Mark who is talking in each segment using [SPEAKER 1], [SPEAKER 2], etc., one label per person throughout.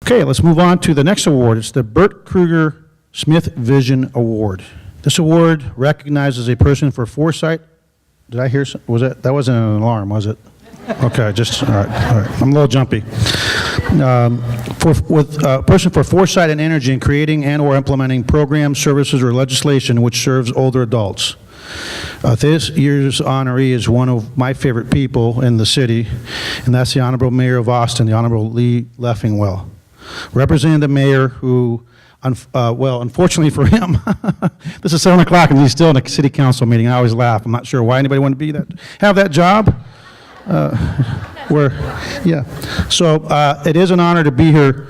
[SPEAKER 1] Okay, let's move on to the next award. It's the Bert Kruger Smith Vision Award. This award recognizes a person for foresight. Did I hear? Was that wasn't an alarm, was it? Okay, just all right. I'm a little jumpy. With a person for foresight and energy in creating and/or implementing programs, services, or legislation which serves older adults. This year's honoree is one of my favorite people in the city, and that's the Honorable Mayor of Austin, the Honorable Lee Leffingwell. Representing the mayor who, well, unfortunately for him, this is 7 o'clock and he's still in a city council meeting. I always laugh. I'm not sure why anybody would have that job. Yeah. So it is an honor to be here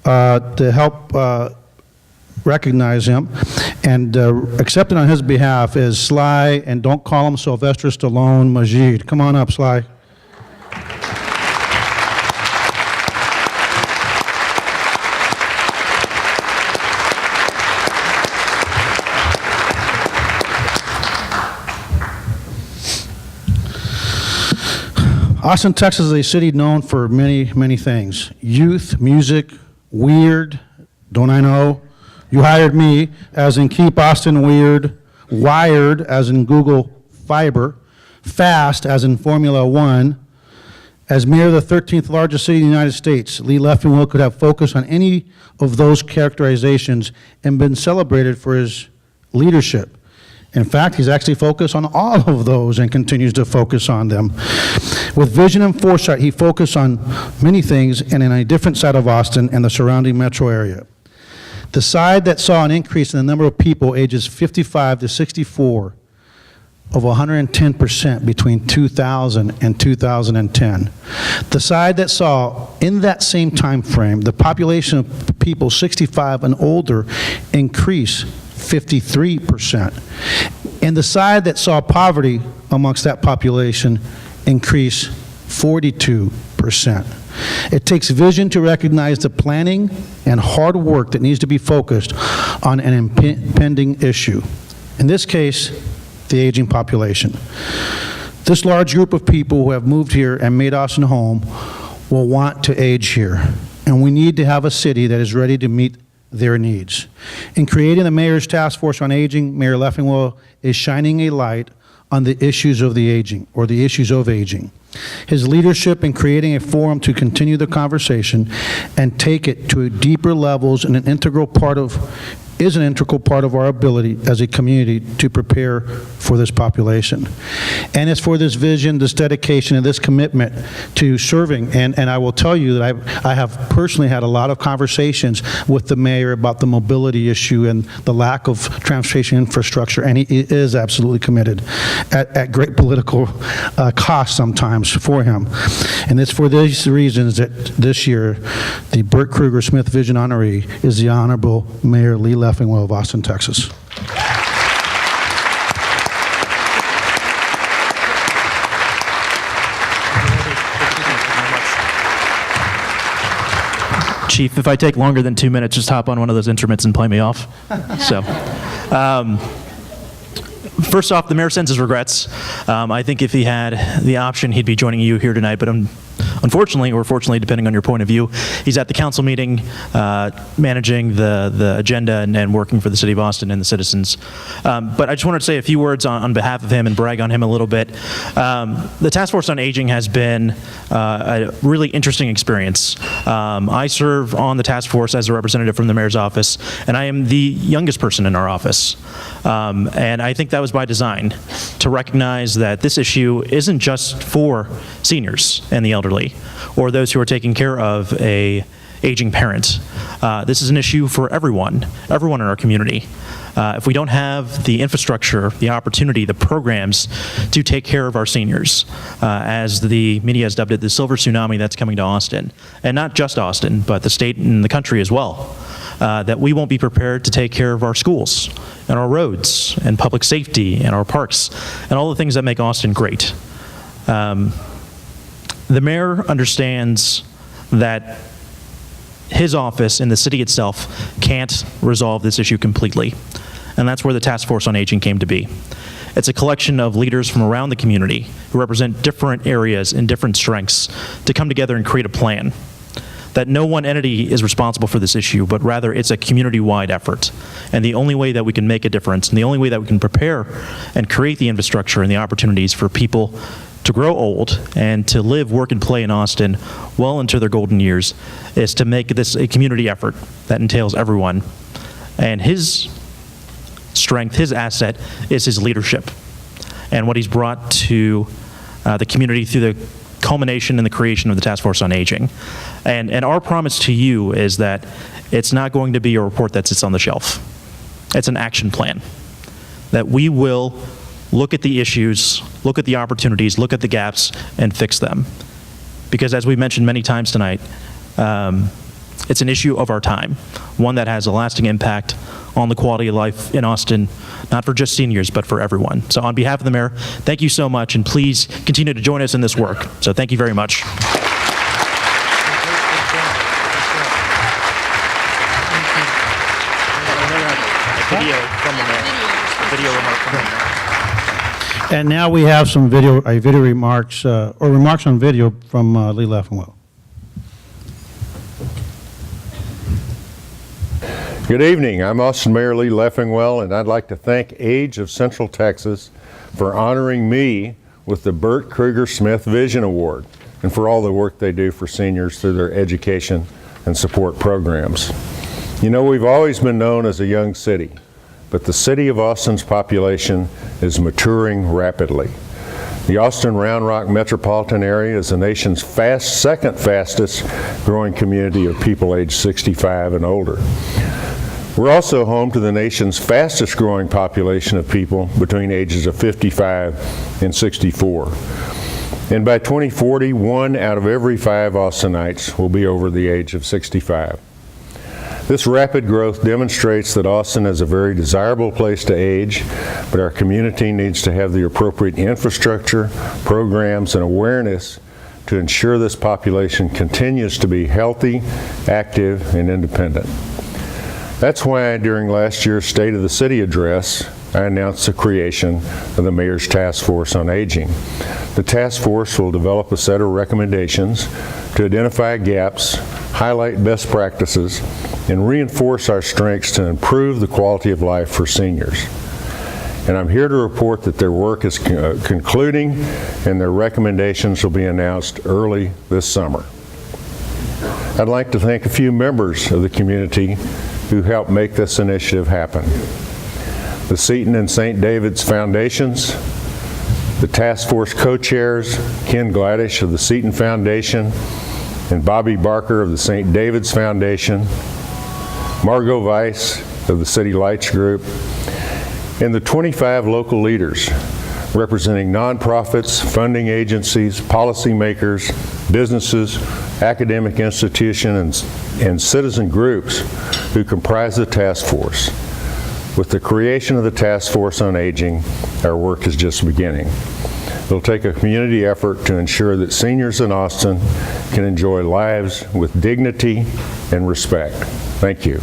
[SPEAKER 1] to help recognize him. And accepted on his behalf is Sly, and don't call him Sylvester Stallone Majid. Come on up, Sly. Austin, Texas is a city known for many, many things. Youth, music, weird, don't I know? You hired me, as in keep Austin weird, wired, as in Google Fiber, fast, as in Formula One. As mayor of the 13th largest city in the United States, Lee Leffingwell could have focused on any of those characterizations and been celebrated for his leadership. In fact, he's actually focused on all of those and continues to focus on them. With vision and foresight, he focused on many things and in a different side of Austin and the surrounding metro area. The side that saw an increase in the number of people ages 55 to 64 of 110% between 2000 and 2010. The side that saw, in that same time frame, the population of people 65 and older increase 53%. And the side that saw poverty amongst that population increase 42%. It takes vision to recognize the planning and hard work that needs to be focused on an impending issue. In this case, the aging population. This large group of people who have moved here and made Austin home will want to age here. And we need to have a city that is ready to meet their needs. In creating the Mayor's Task Force on Aging, Mayor Leffingwell is shining a light on the issues of the aging, or the issues of aging. His leadership in creating a forum to continue the conversation and take it to deeper levels is an integral part of our ability as a community to prepare for this population. And it's for this vision, this dedication, and this commitment to serving. And I will tell you that I have personally had a lot of conversations with the mayor about the mobility issue and the lack of transportation infrastructure, and he is absolutely committed at great political cost sometimes for him. And it's for these reasons that this year, the Bert Kruger Smith Vision Honoree is the Honorable Mayor Lee Leffingwell of Austin, Texas.
[SPEAKER 2] Chief, if I take longer than 2 minutes, just hop on one of those instruments and play me off. So, first off, the mayor sends his regrets. I think if he had the option, he'd be joining you here tonight, but unfortunately, or fortunately, depending on your point of view, he's at the council meeting, managing the agenda and working for the city of Austin and the citizens. But I just wanted to say a few words on behalf of him and brag on him a little bit. The Task Force on Aging has been a really interesting experience. I serve on the task force as a representative from the mayor's office, and I am the youngest person in our office. And I think that was by design, to recognize that this issue isn't just for seniors and the elderly, or those who are taking care of a aging parent. This is an issue for everyone in our community. If we don't have the infrastructure, the opportunity, the programs to take care of our seniors, as the media has dubbed it, the silver tsunami that's coming to Austin, and not just Austin, but the state and the country as well, that we won't be prepared to take care of our schools and our roads and public safety and our parks and all the things that make Austin great. The mayor understands that his office and the city itself can't resolve this issue completely, and that's where the Task Force on Aging came to be. It's a collection of leaders from around the community who represent different areas and different strengths to come together and create a plan. that no one entity is responsible for this issue, but rather it's a community-wide effort. And the only way that we can make a difference, and the only way that we can prepare and create the infrastructure and the opportunities for people to grow old and to live, work, and play in Austin well into their golden years, is to make this a community effort that entails everyone. And his strength, his asset, is his leadership and what he's brought to the community through the culmination and the creation of the Task Force on Aging. And our promise to you is that it's not going to be a report that sits on the shelf. It's an action plan. That we will look at the issues, look at the opportunities, look at the gaps, and fix them. Because as we mentioned many times tonight, it's an issue of our time, one that has a lasting impact on the quality of life in Austin, not for just seniors, but for everyone. So on behalf of the mayor, thank you so much, and please continue to join us in this work. So thank you very much.
[SPEAKER 1] And now we have some video remarks, or remarks on video from Lee Leffingwell.
[SPEAKER 3] Good evening. I'm Austin Mayor Lee Leffingwell, and I'd like to thank Age of Central Texas for honoring me with the Bert Kruger Smith Vision Award and for all the work they do for seniors through their education and support programs. You know, we've always been known as a young city, but the city of Austin's population is maturing rapidly. The Austin Round Rock metropolitan area is the nation's second fastest growing community of people aged 65 and older. We're also home to the nation's fastest growing population of people between ages of 55 and 64. And by 2040, 1 out of every 5 Austinites will be over the age of 65. This rapid growth demonstrates that Austin is a very desirable place to age, but our community needs to have the appropriate infrastructure, programs, and awareness to ensure this population continues to be healthy, active, and independent. That's why during last year's State of the City address, I announced the creation of the Mayor's Task Force on Aging. The task force will develop a set of recommendations to identify gaps, highlight best practices, and reinforce our strengths to improve the quality of life for seniors. And I'm here to report that their work is concluding and their recommendations will be announced early this summer. I'd like to thank a few members of the community who helped make this initiative happen. The Seton and St. David's Foundations, the task force co-chairs, Ken Gladish of the Seton Foundation and Bobby Barker of the St. David's Foundation, Margot Weiss of the City Lights Group, and the 25 local leaders representing nonprofits, funding agencies, policymakers, businesses, academic institutions, and citizen groups who comprise the task force. With the creation of the Task Force on Aging, our work is just beginning. It'll take a community effort to ensure that seniors in Austin can enjoy lives with dignity and respect. Thank you.